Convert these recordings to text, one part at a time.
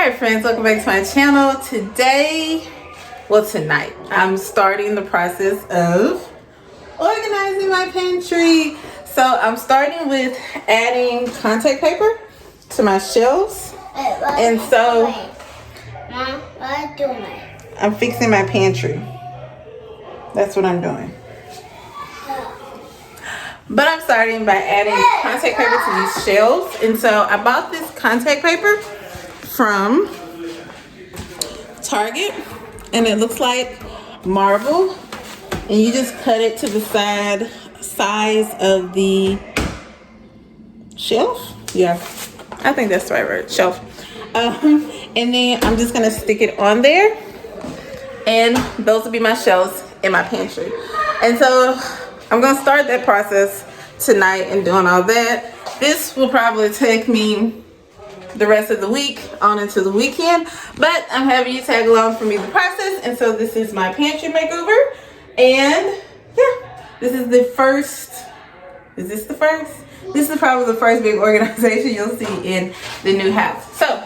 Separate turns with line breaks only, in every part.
Alright friends, welcome back to my channel. Tonight, I'm starting the process of organizing my pantry. So I'm starting with adding contact paper to my shelves. And so
Mom, what are you doing?
I'm fixing my pantry. That's what I'm doing. But I'm starting by adding contact paper to these shelves. And so I bought this contact paper from Target, and it looks like marble, and you just cut it to the size of the shelf. Yeah, I think that's the right word, shelf. And then I'm just gonna stick it on there, and those will be my shelves in my pantry. And so I'm gonna start that process tonight and doing all that. This will probably take me the rest of the week on into the weekend, but I'm having you tag along for me the process. And so this is my pantry makeover, and yeah, this is the first. Is this the first? This is probably the first big organization you'll see in the new house. So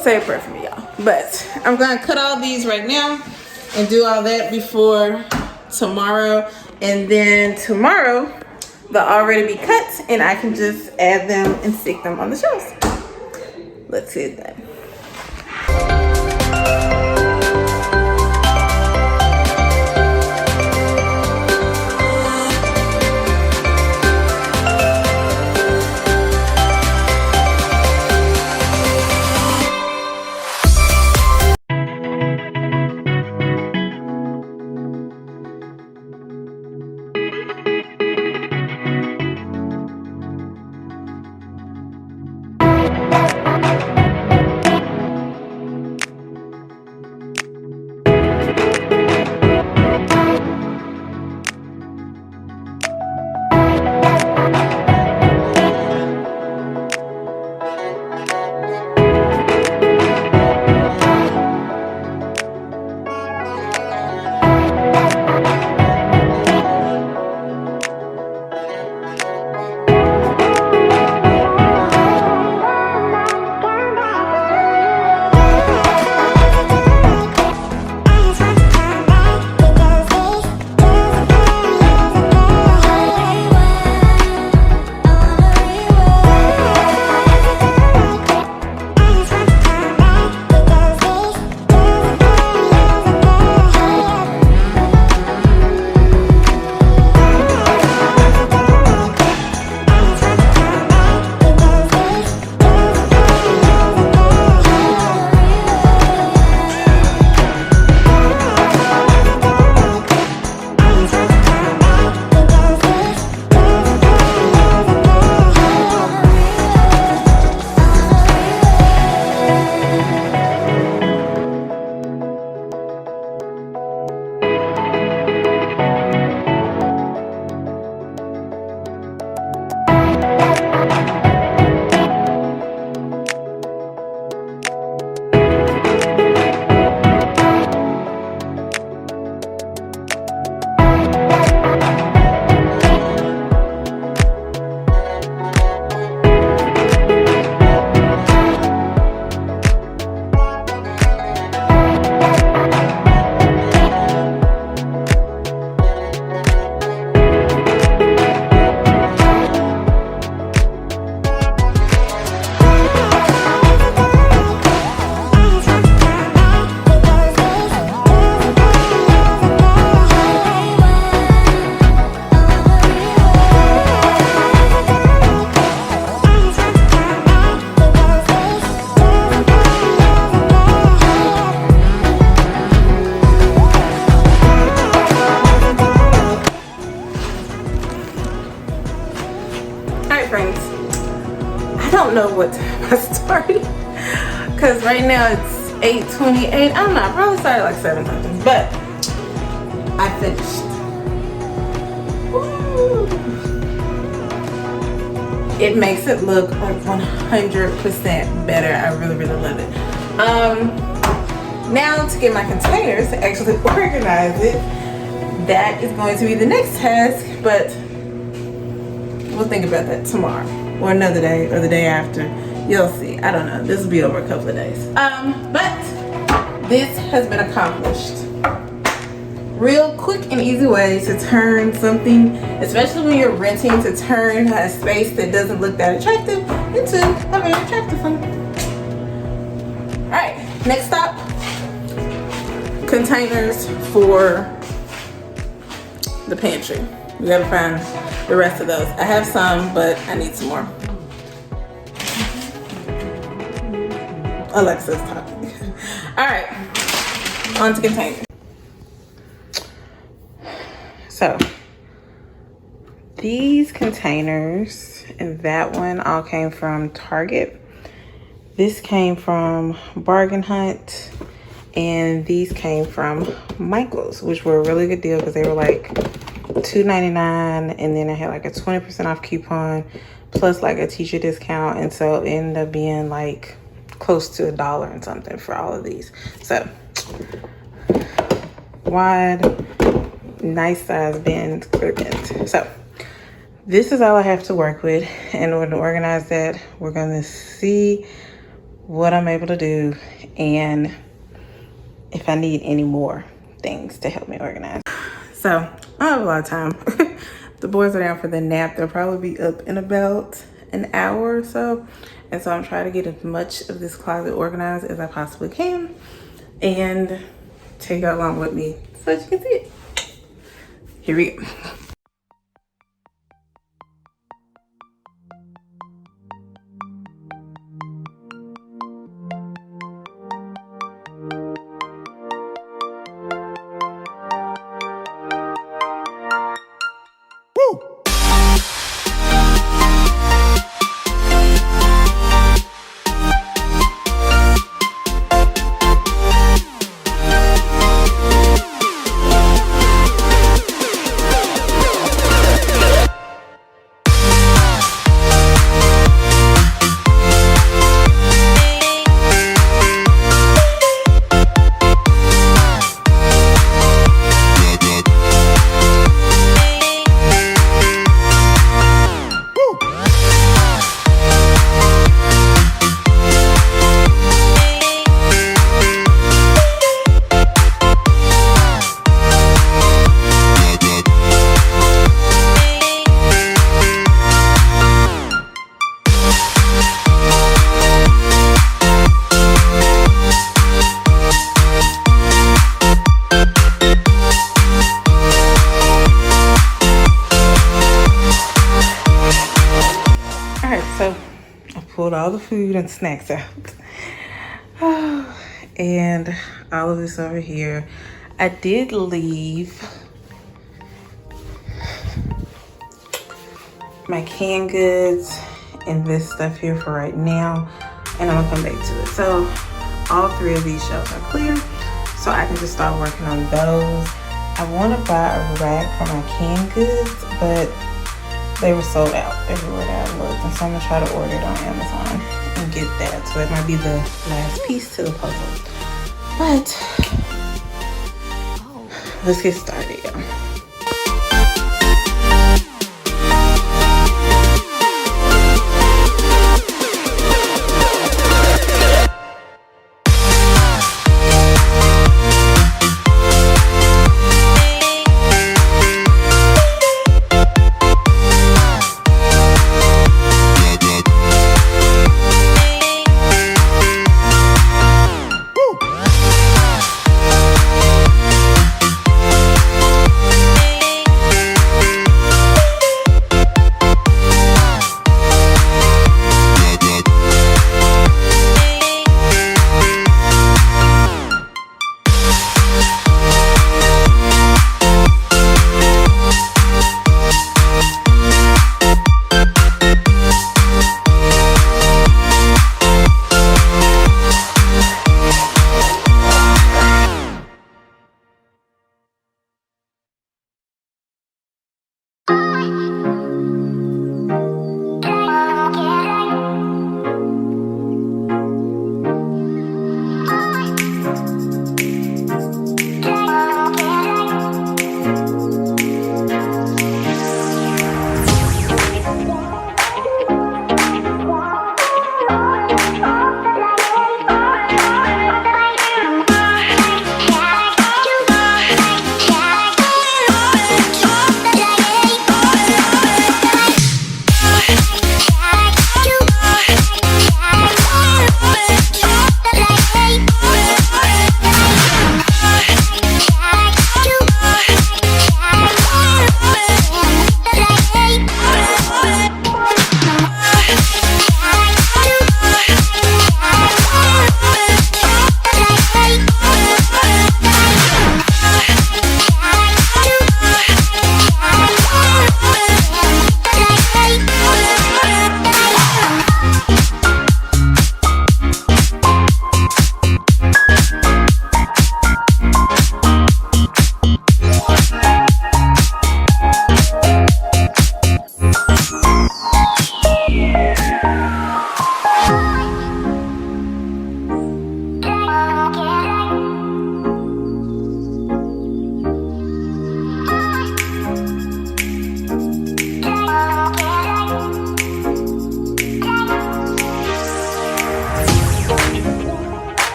say a prayer for me, y'all. But I'm gonna cut all these right now and do all that before tomorrow, and then tomorrow they'll already be cut and I can just add them and stick them on the shelves. Let's get that. I don't know what time I started, because right now it's 8:28. I don't know, I probably started like 7 something, but I finished. Woo. It makes it look like 100% better. I really, really love it. Now to get my containers to actually organize it, that is going to be the next task, but we'll think about that tomorrow or another day or the day after. You'll see. I don't know. This will be over a couple of days. But this has been accomplished. Real quick and easy way to turn something, especially when you're renting, to turn a space that doesn't look that attractive into a very attractive one. All right, next stop, containers for the pantry. We gotta find the rest of those. I have some, but I need some more. Alexa's talking. All right, on to containers. So these containers and that one all came from Target. This came from Bargain Hunt, and these came from Michael's, which were a really good deal because they were like $2.99, and then I had like a 20% off coupon plus like a teacher discount, and so it ended up being like close to $1 and something for all of these. So wide, nice size bins, clear bins. So this is all I have to work with. In order to organize that, we're gonna see what I'm able to do and if I need any more things to help me organize. So I don't have a lot of time. The boys are down for the nap. They'll probably be up in about an hour or so. And so I'm trying to get as much of this closet organized as I possibly can and take it along with me so that you can see it. Here we go. Pulled all the food and snacks out. And all of this over here. I did leave my canned goods and this stuff here for right now, and I'm gonna come back to it. So all 3 of these shelves are clear, so I can just start working on those. I want to buy a rack for my canned goods, but they were sold out everywhere that I looked, and so I'm gonna try to order it on Amazon and get that. So that might be the last piece to the puzzle. But let's get started, y'all.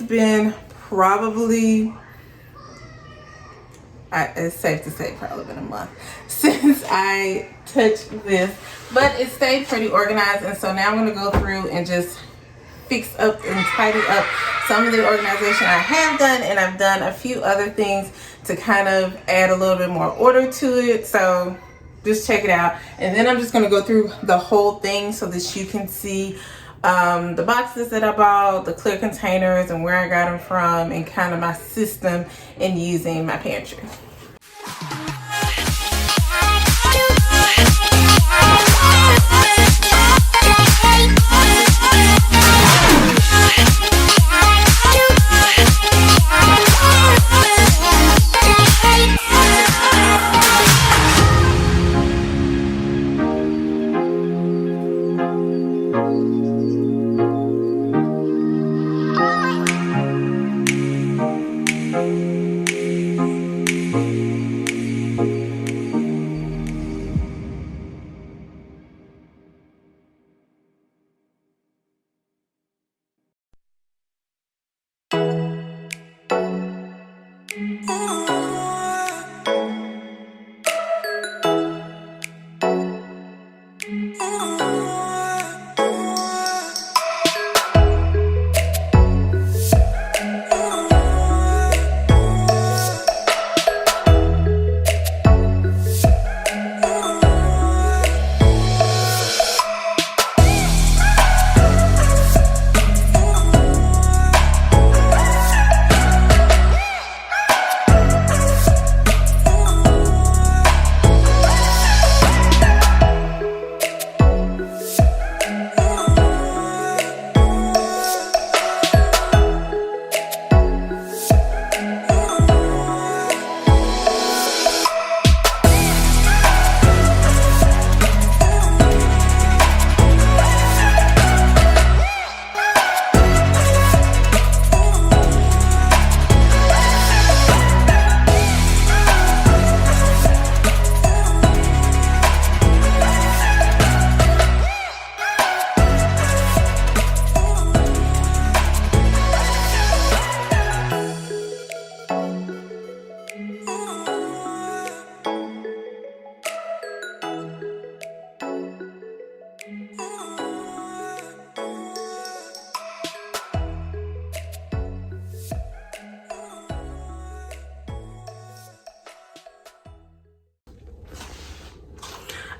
been probably, it's safe to say probably been a month since I touched this, but it stayed pretty organized. And so now I'm going to go through and just fix up and tidy up some of the organization I have done, and I've done a few other things to kind of add a little bit more order to it. So just check it out, and then I'm just going to go through the whole thing so that you can see the boxes that I bought, the clear containers, and where I got them from, and kind of my system in using my pantry.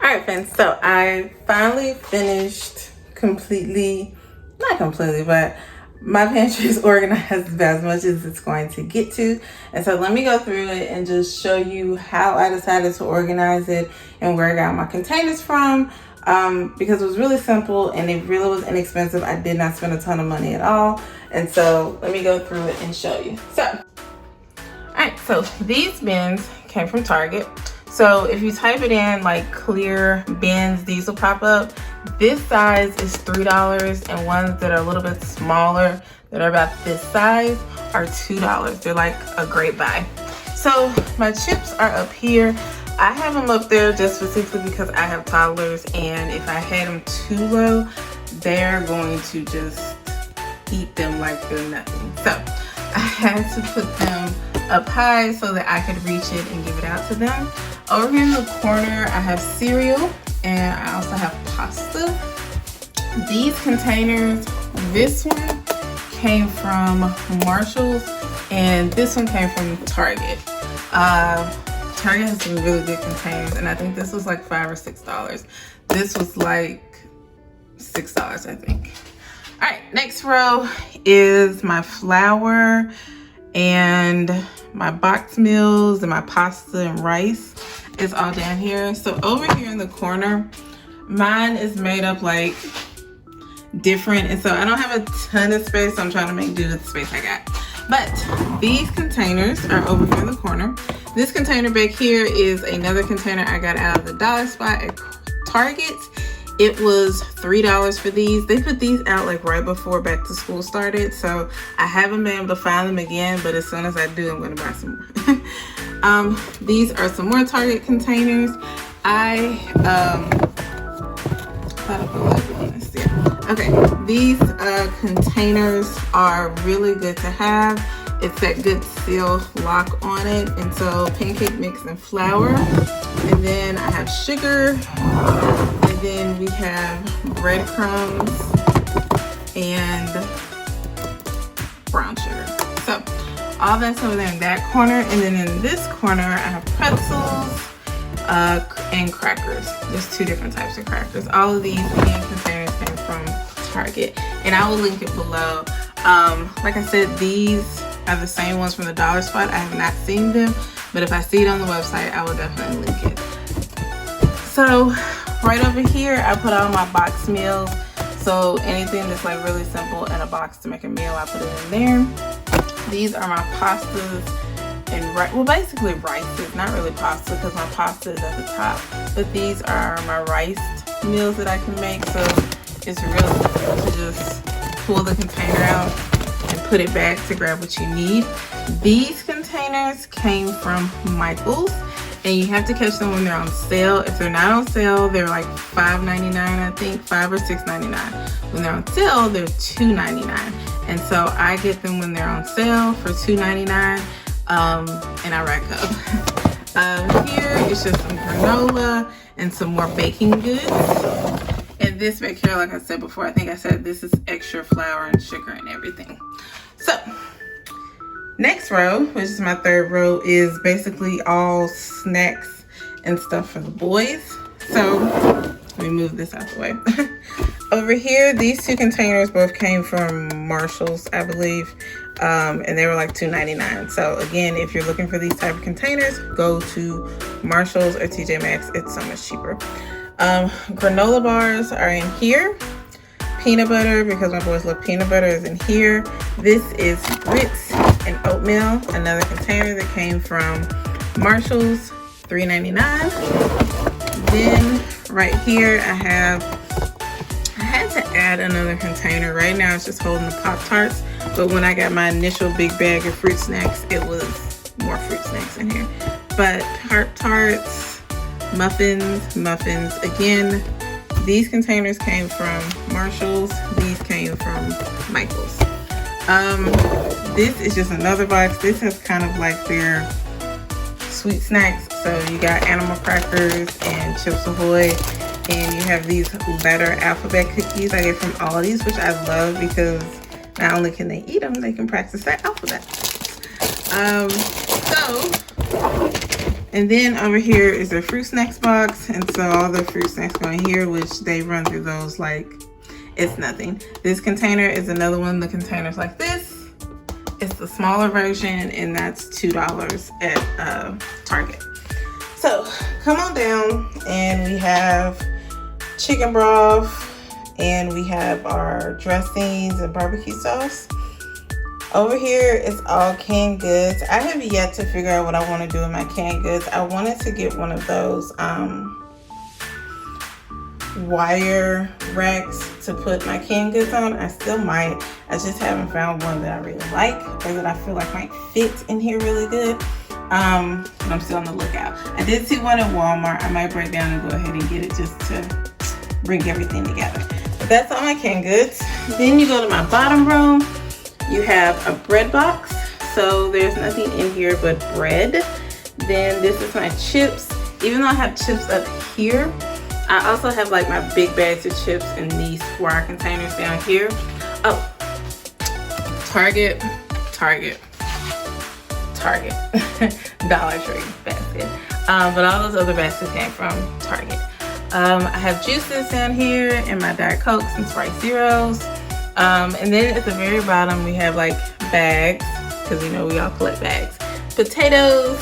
Alright friends, so I finally finished completely, not completely, but my pantry is organized as much as it's going to get to. And so let me go through it and just show you how I decided to organize it and where I got my containers from. Because it was really simple and it really was inexpensive. I did not spend a ton of money at all. And so let me go through it and show you. So, alright, so these bins came from Target. So if you type it in like clear bins, these will pop up. This size is $3, and ones that are a little bit smaller that are about this size are $2. They're like a great buy. So my chips are up here. I have them up there just specifically because I have toddlers, and if I had them too low, they're going to just eat them like they're nothing. So I had to put them up high so that I could reach it and give it out to them. Over here in the corner, I have cereal and I also have pasta. These containers, this one came from Marshall's and this one came from Target. Target has some really good containers, and I think this was like $5 or $6. This was like $6, I think. All right, next row is my flour and my box meals and my pasta and rice is all down here. So over here in the corner, mine is made up like different, and so I don't have a ton of space, so I'm trying to make do with the space I got. But these containers are over here in the corner. This container back here is another container I got out of the dollar spot at Target. It was $3 for these. They put these out like right before back to school started, so I haven't been able to find them again, but as soon as I do, I'm gonna buy some more. These are some more Target containers. I Okay, these containers are really good to have. It's that good seal lock on it. And so pancake mix and flour. And then I have sugar. And then we have breadcrumbs and brown sugar. So all that's over there in that corner. And then in this corner, I have pretzels and crackers. There's two different types of crackers. All of these containers came from Target. And I will link it below. Like I said, these are the same ones from the dollar spot. I have not seen them, but if I see it on the website, I will definitely link it. So right over here, I put all my box meals. So anything that's like really simple in a box to make a meal, I put it in there. These are my pastas and well, basically rices, not really pasta because my pasta is at the top, but these are my riced meals that I can make. So it's really simple to just pull the container out and put it back to grab what you need. These containers came from Michael's, and you have to catch them when they're on sale. If they're not on sale, they're like $5.99, I think, $5 or $6.99. When they're on sale, they're $2.99. And so I get them when they're on sale for $2.99, and I rack up. Here is just some granola and some more baking goods. And this back here, like I said before, I think I said this is extra flour and sugar and everything. So next row, which is my third row, is basically all snacks and stuff for the boys. So let me move this out the way. Over here, these two containers both came from Marshall's, I believe, and they were like $2.99. So again, if you're looking for these type of containers, go to Marshall's or TJ Maxx. It's so much cheaper. Granola bars are in here. Peanut butter, because my boys love peanut butter, is in here. This is grits and oatmeal, another container that came from Marshall's, $3.99. Then right here I had to add another container. Right now it's just holding the Pop-Tarts, but when I got my initial big bag of fruit snacks, it was more fruit snacks in here. But Tarts, muffins. Again, these containers came from Marshall's. These came from Michael's. This is just another box. This is kind of like their sweet snacks. So you got animal crackers and Chips Ahoy, and you have these letter alphabet cookies I get from Aldi's, which I love because not only can they eat them, they can practice their alphabet. And then over here is their fruit snacks box. And so all the fruit snacks go in here, which they run through those like it's nothing. This container is another one of the containers like this. It's the smaller version, and that's $2 at Target. So come on down, and we have chicken broth, and we have our dressings and barbecue sauce. Over here is all canned goods. I have yet to figure out what I want to do with my canned goods. I wanted to get one of those wire racks to put my canned goods on. I still might. I just haven't found one that I really like or that I feel like might fit in here really good. But I'm still on the lookout. I did see one at Walmart. I might break down and go ahead and get it just to bring everything together. But that's all my canned goods. Then you go to my bottom row. You have a bread box, so there's nothing in here but bread. Then this is my chips. Even though I have chips up here, I also have like my big bags of chips in these square containers down here. Oh, Target, Dollar Tree basket. But all those other baskets came from Target. I have juices down here and my Diet Cokes and Sprite Zeros. And then at the very bottom, we have like bags, because you know we all collect bags. Potatoes,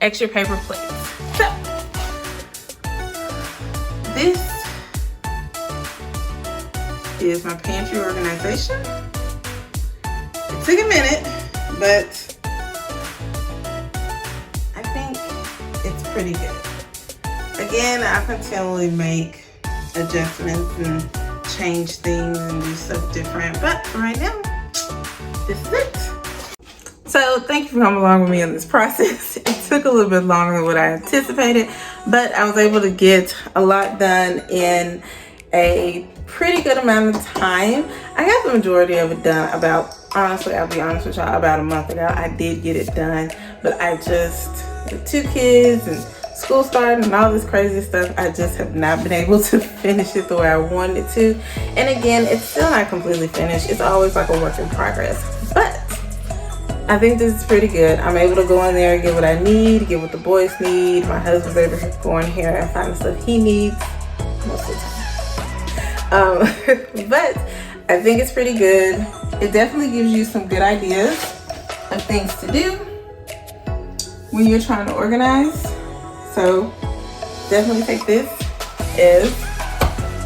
extra paper plates. So, this is my pantry organization. It took a minute, but I think it's pretty good. Again, I continually make adjustments and change things and do stuff different, but right now this is it. So thank you for coming along with me in this process. It took a little bit longer than what I anticipated, but I was able to get a lot done in a pretty good amount of time. I got the majority of it done about, honestly, I'll be honest with y'all, about a month ago. I did get it done, but I just, with 2 kids and school starting and all this crazy stuff, I just have not been able to finish it the way I wanted to. And again, it's still not completely finished. It's always like a work in progress, but I think this is pretty good. I'm able to go in there and get what I need, get what the boys need. My husband's able to go in here and find the stuff he needs most of the time. But I think it's pretty good. It definitely gives you some good ideas of things to do when you're trying to organize. So definitely take this as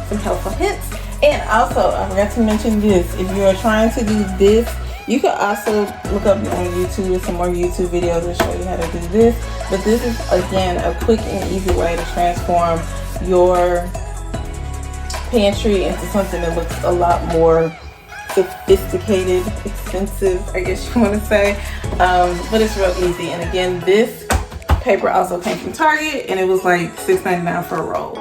some helpful hints. And also, I forgot to mention this. If you are trying to do this, you could also look up on YouTube some more YouTube videos that show you how to do this. But this is, again, a quick and easy way to transform your pantry into something that looks a lot more sophisticated, expensive, I guess you want to say. But it's real easy. And again, this paper also came from Target, and it was like $6.99 for a roll.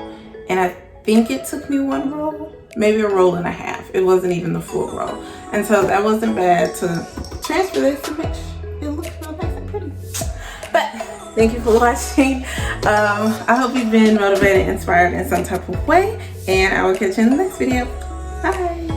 And I think it took me 1 roll, maybe a roll and a half. It wasn't even the full roll. And so that wasn't bad to transfer this to make it look real nice and pretty. But thank you for watching. I hope you've been motivated, inspired in some type of way, and I will catch you in the next video. Bye.